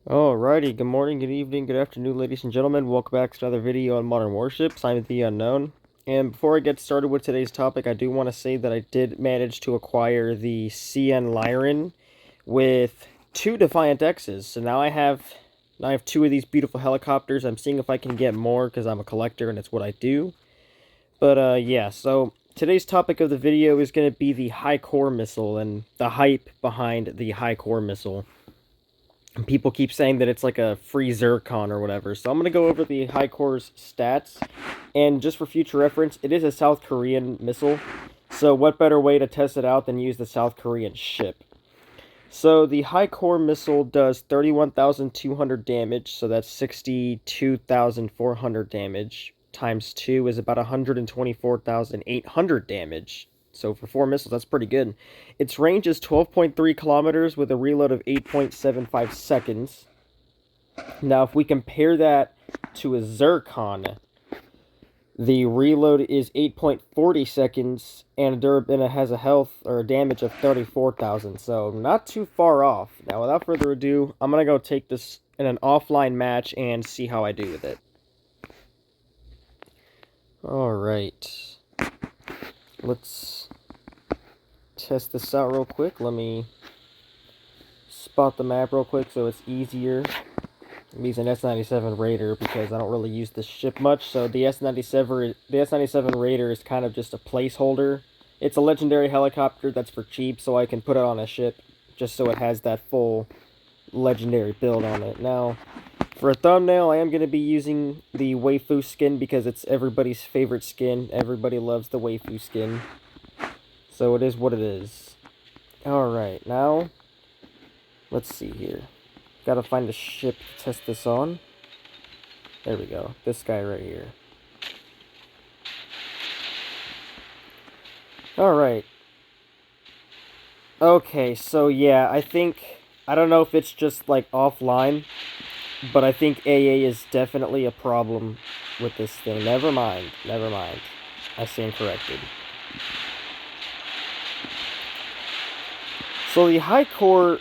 Alrighty, good morning, good evening, good afternoon, ladies and gentlemen. Welcome back to another video on Modern Warships. I'm the Unknown. And before I get started with today's topic, I do want to say that I did manage to acquire the CN Lyran with 2 Defiant X's. So now I have 2 of these beautiful helicopters. I'm seeing if I can get more because I'm a collector and it's what I do. But yeah, so today's topic of the video is going to be the High Core Missile and the hype behind the High Core Missile. People keep saying that it's like a free Zircon or whatever. So I'm going to go over the High Core's stats. And just for future reference, it is a South Korean missile. So what better way to test it out than use the South Korean ship? So the High Core missile does 31,200 damage. So that's 62,400 damage. Times 2 is about 124,800 damage. So for 4 missiles, that's pretty good. Its range is 12.3 kilometers with a reload of 8.75 seconds. Now, if we compare that to a Zircon, the reload is 8.40 seconds, and it has a health or a damage of 34,000. So not too far off. Now, without further ado, I'm going to go take this in an offline match and see how I do with it. Alright. Let's test this out real quick. Let me spot the map real quick so it's easier. I'm using S97 Raider because I don't really use this ship much, so the S97 Raider is kind of just a placeholder. It's a legendary helicopter that's for cheap, so I can put it on a ship just so it has that full legendary build on it. Now, for a thumbnail, I am going to be using the waifu skin because it's everybody's favorite skin. Everybody loves the waifu skin. So it is what it is. Alright, now, let's see here. Gotta find a ship to test this on. There we go. This guy right here. Alright. Okay, so yeah, I don't know if it's just like offline, but I think AA is definitely a problem with this thing. Never mind. I stand corrected. So the High Core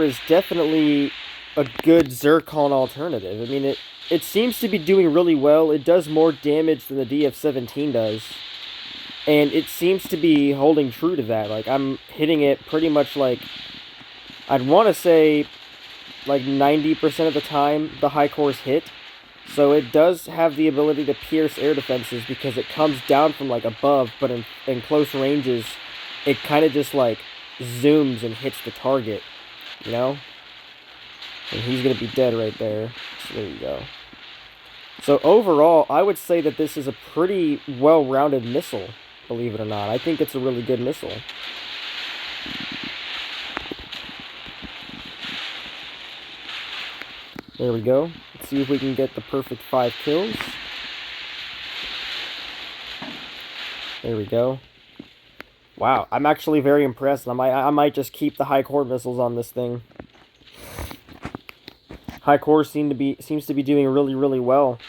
is definitely a good Zircon alternative. I mean, it seems to be doing really well. It does more damage than the DF-17 does. And it seems to be holding true to that. Like, I'm hitting it pretty much like, I'd want to say, like 90% of the time the High Core's hit. So it does have the ability to pierce air defenses because it comes down from like above, but in close ranges, it kind of just like zooms and hits the target, you know? And he's going to be dead right there. So there you go. So overall, I would say that this is a pretty well-rounded missile, believe it or not. I think it's a really good missile. There we go. Let's see if we can get the perfect 5 kills. There we go. Wow, I'm actually very impressed. I might just keep the High Core missiles on this thing. High Core seems to be doing really, really well,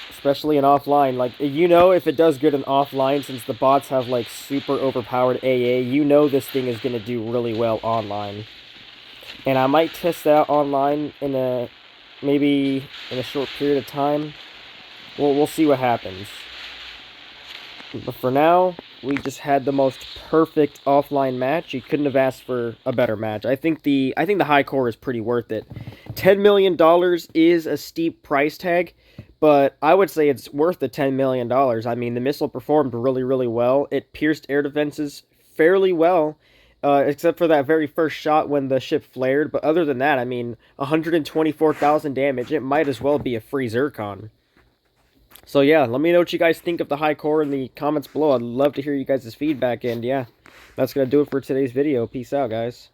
especially in offline. Like, you know, if it does good in offline, since the bots have like super overpowered AA, you know this thing is gonna do really well online. And I might test that out online maybe in a short period of time. We'll see what happens. But for now, we just had the most perfect offline match. You couldn't have asked for a better match. I think the High Core is pretty worth it. $10 million is a steep price tag, but I would say it's worth the $10 million. I mean, the missile performed really, really well. It pierced air defenses fairly well, except for that very first shot when the ship flared. But other than that, I mean, 124,000 damage. It might as well be a free Zircon. So yeah, let me know what you guys think of the High Core in the comments below. I'd love to hear you guys' feedback, and yeah, that's going to do it for today's video. Peace out, guys.